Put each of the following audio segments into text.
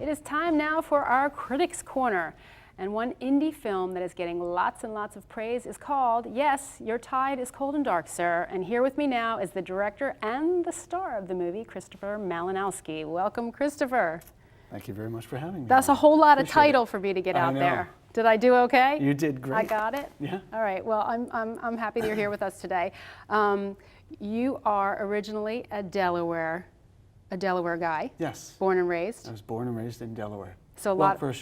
It is time now for our Critics Corner. And one indie film that is getting lots and lots of praise is called Yes, Your Tide is Cold and Dark, Sir. And here with me now is the director and the star of the movie, Christopher Malinowski. Welcome, Christopher. Thank you very much for having me. That's a whole lot of title for me to get out there. Did I do okay? You did great. I got it? Yeah. All right. Well, I'm happy that you're here with us today. You are originally a Delaware guy. Yes. Born and raised. I was born and raised in Delaware. So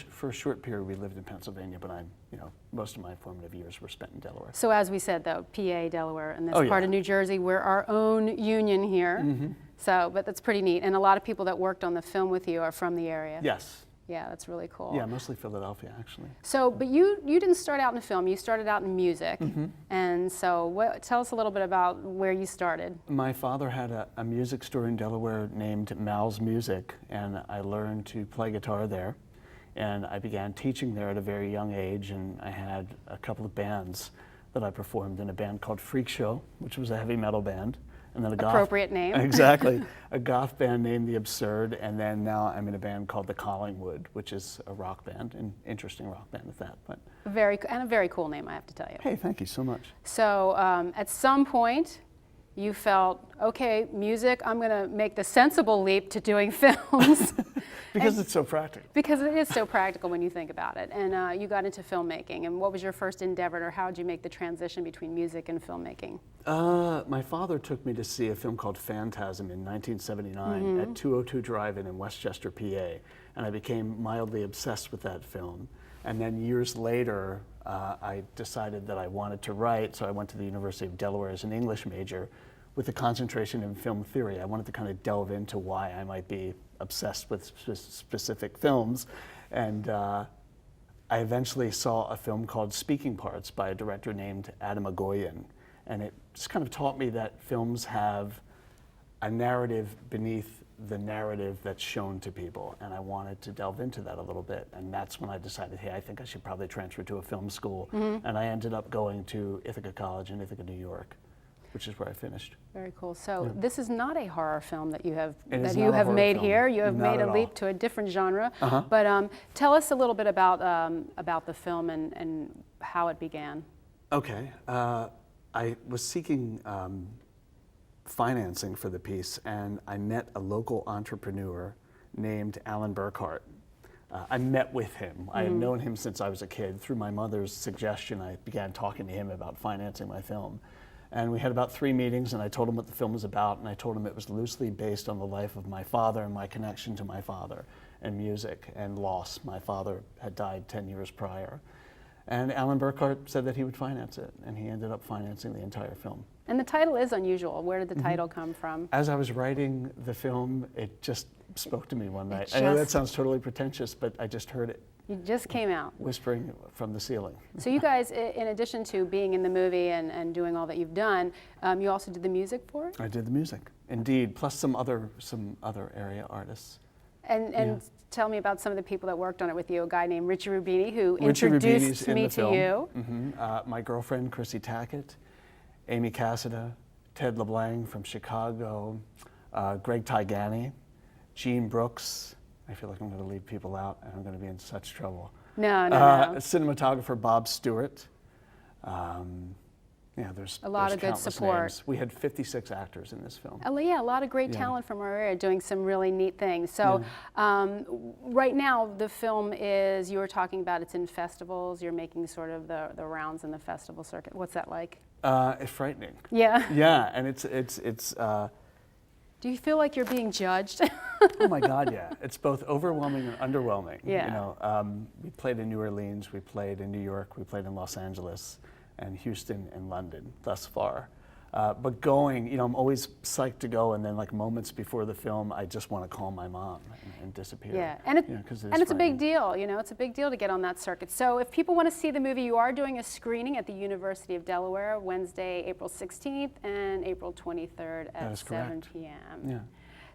for a short period we lived in Pennsylvania, but most of my formative years were spent in Delaware. So as we said though, PA, Delaware, and this part of New Jersey, we're our own union here. Mm-hmm. So, but that's pretty neat. And a lot of people that worked on the film with you are from the area. Yes. Yeah, that's really cool. Yeah, mostly Philadelphia, actually. So, but you didn't start out in film. You started out in music. Mm-hmm. And so tell us a little bit about where you started. My father had a music store in Delaware named Mal's Music, and I learned to play guitar there. And I began teaching there at a very young age, and I had a couple of bands that I performed in, a band called Freak Show, which was a heavy metal band. And then appropriate name. Exactly. A goth band named The Absurd, and then now I'm in a band called The Collingwood, which is a rock band, an interesting rock band at that. But a very cool name, I have to tell you. Hey, thank you so much. So at some point, you felt, okay, music, I'm going to make the sensible leap to doing films. Because it's so practical. Because it is so practical when you think about it. And you got into filmmaking. And what was your first endeavor, or how did you make the transition between music and filmmaking? My father took me to see a film called Phantasm in 1979 at 202 Drive-In in Westchester, PA. And I became mildly obsessed with that film. And then years later, I decided that I wanted to write, so I went to the University of Delaware as an English major with a concentration in film theory. I wanted to kind of delve into why I might be obsessed with specific films. And I eventually saw a film called Speaking Parts by a director named Adam Agoyan. And it just kind of taught me that films have a narrative beneath the narrative that's shown to people, and I wanted to delve into that a little bit, and that's when I decided, hey, I think I should probably transfer to a film school, and I ended up going to Ithaca College in Ithaca, New York, which is where I finished. Very cool. So this is not a horror film that you have made film. here. You have Not made a leap to a different genre. But tell us a little bit about the film and how it began. Okay, I was seeking financing for the piece, and I met a local entrepreneur named Alan Burkhart. I met with him. I had known him since I was a kid. Through my mother's suggestion, I began talking to him about financing my film. And we had about 3 meetings, and I told him what the film was about, and I told him it was loosely based on the life of my father and my connection to my father and music and loss. My father had died 10 years prior. And Alan Burkhart said that he would finance it, and he ended up financing the entire film. And the title is unusual. Where did the title come from? As I was writing the film, it just spoke to me one night. I know that sounds totally pretentious, but I just heard it. You just came out. Whispering from the ceiling. So you guys, in addition to being in the movie and doing all that you've done, you also did the music for it? I did the music, indeed, plus some other area artists. And tell me about some of the people that worked on it with you. A guy named Richie Rubini, who introduced me to you. My girlfriend, Chrissy Tackett, Amy Cassida, Ted LeBlanc from Chicago, Greg Tigani, Gene Brooks. I feel like I'm going to leave people out, and I'm going to be in such trouble. No. Cinematographer Bob Stewart. There's a lot of good support. Names. We had 56 actors in this film. Oh yeah, a lot of great talent from our area doing some really neat things. So right now the film is, you were talking about, it's in festivals. You're making sort of the rounds in the festival circuit. What's that like? It's frightening. Yeah. Yeah, and it's. Do you feel like you're being judged? Oh my God, yeah. It's both overwhelming and underwhelming. Yeah. We played in New Orleans, we played in New York, we played in Los Angeles, and Houston and London thus far. But going, I'm always psyched to go, and then like moments before the film, I just want to call my mom and disappear. Yeah, and it's a big deal. It's a big deal to get on that circuit. So if people want to see the movie, you are doing a screening at the University of Delaware, Wednesday, April 16th and April 23rd at 7 p.m. Yeah.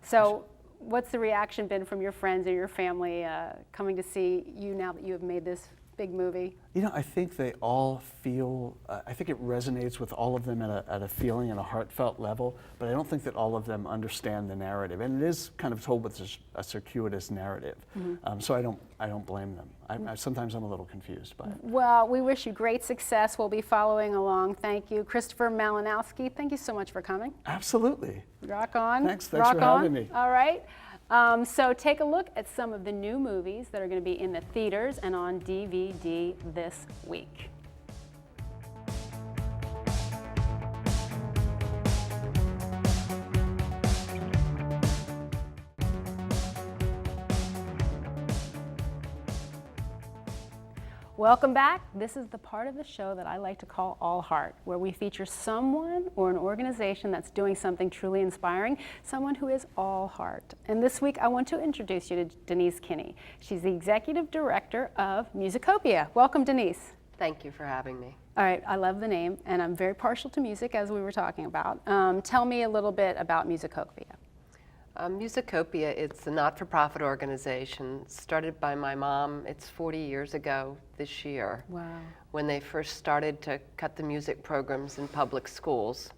So what's the reaction been from your friends or your family coming to see you now that you have made this big movie? You know, I think they all feel, I think it resonates with all of them at a feeling and a heartfelt level, but I don't think that all of them understand the narrative. And it is kind of told with a circuitous narrative. So I don't blame them. Sometimes I'm a little confused by it. Well, we wish you great success. We'll be following along. Thank you. Christopher Malinowski, thank you so much for coming. Absolutely. Rock on. Thanks for Rock having on. me. All right. So take a look at some of the new movies that are going to be in the theaters and on DVD this week. Welcome back. This is the part of the show that I like to call All Hart, where we feature someone or an organization that's doing something truly inspiring, someone who is all heart. And this week I want to introduce you to Denise Kinney. She's the Executive Director of Musicopia. Welcome, Denise. Thank you for having me. All right, I love the name, and I'm very partial to music, as we were talking about. Tell me a little bit about Musicopia. Musicopia, it's a not-for-profit organization started by my mom. It's 40 years ago this year. Wow. When they first started to cut the music programs in public schools.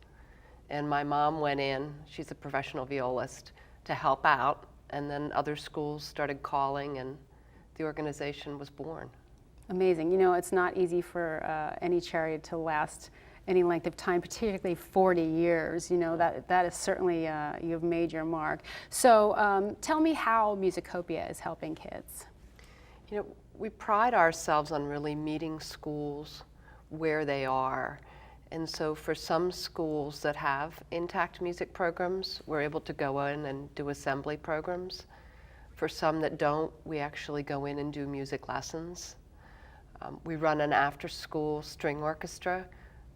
And my mom went in, she's a professional violist, to help out, and then other schools started calling, and the organization was born. Amazing. You know, it's not easy for any charity to last any length of time, particularly 40 years. You know, that is certainly, you've made your mark. So tell me how Musicopia is helping kids. You know, we pride ourselves on really meeting schools where they are. And so for some schools that have intact music programs, we're able to go in and do assembly programs. For some that don't, we actually go in and do music lessons. We run an after-school string orchestra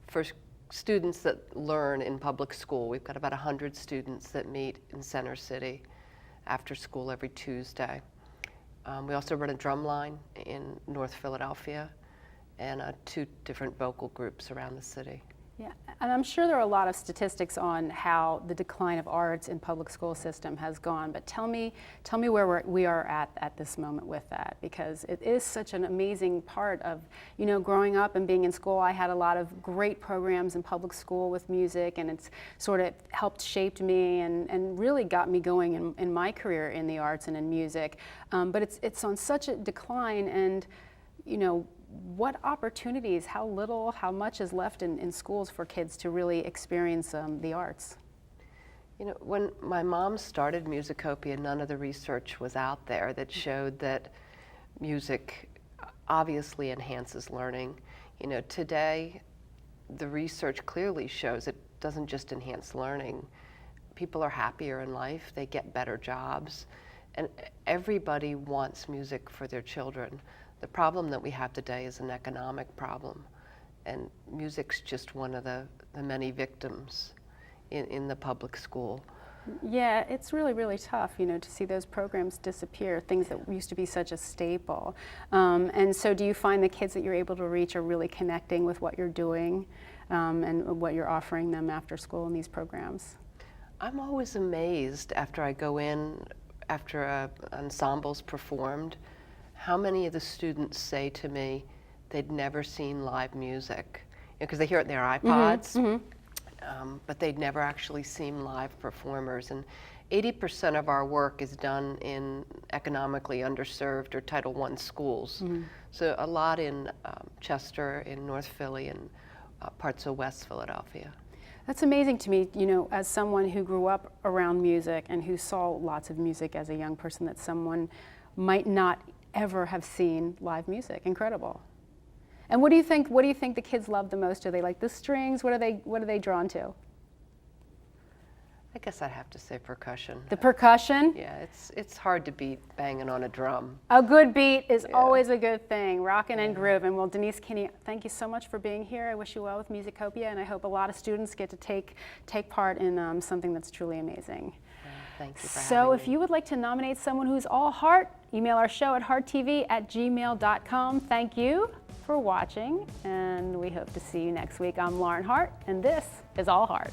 for students that learn in public school. We've got about 100 students that meet in Center City after school every Tuesday. We also run a drum line in North Philadelphia and 2 different vocal groups around the city. Yeah, and I'm sure there are a lot of statistics on how the decline of arts in public school system has gone, but tell me where we are at this moment with that, because it is such an amazing part of, you know, growing up and being in school. I had a lot of great programs in public school with music, and it's sort of helped shaped me and really got me going in my career in the arts and in music. But it's on such a decline, and, you know, what opportunities, how little, how much is left in schools for kids to really experience the arts? You know, when my mom started Musicopia, none of the research was out there that showed that music obviously enhances learning. You know, today, the research clearly shows it doesn't just enhance learning. People are happier in life, they get better jobs, and everybody wants music for their children. The problem that we have today is an economic problem, and music's just one of the many victims in the public school. Yeah, it's really, really tough, you know, to see those programs disappear, things that used to be such a staple. And so do you find the kids that you're able to reach are really connecting with what you're doing and what you're offering them after school in these programs? I'm always amazed after I go in, after ensemble's performed, how many of the students say to me they'd never seen live music, because they hear it in their iPods, but they'd never actually seen live performers. And 80% of our work is done in economically underserved or Title I schools. So a lot in Chester, in North Philly, and parts of West Philadelphia. That's amazing to me, you know, as someone who grew up around music and who saw lots of music as a young person, that someone might not ever have seen live music. Incredible. And what do you think the kids love the most? Do they like the strings? What are they drawn to? I guess I'd have to say percussion. The percussion? Yeah, it's hard to beat banging on a drum. A good beat is always a good thing, rockin' and groovin'. Well, Denise Kinney, thank you so much for being here. I wish you well with Musicopia, and I hope a lot of students get to take part in something that's truly amazing. Thank you for having So me. if you would like to nominate someone who's all heart, email our show at hearttv@gmail.com. Thank you for watching, and we hope to see you next week. I'm Lauren Hart, and this is All Heart.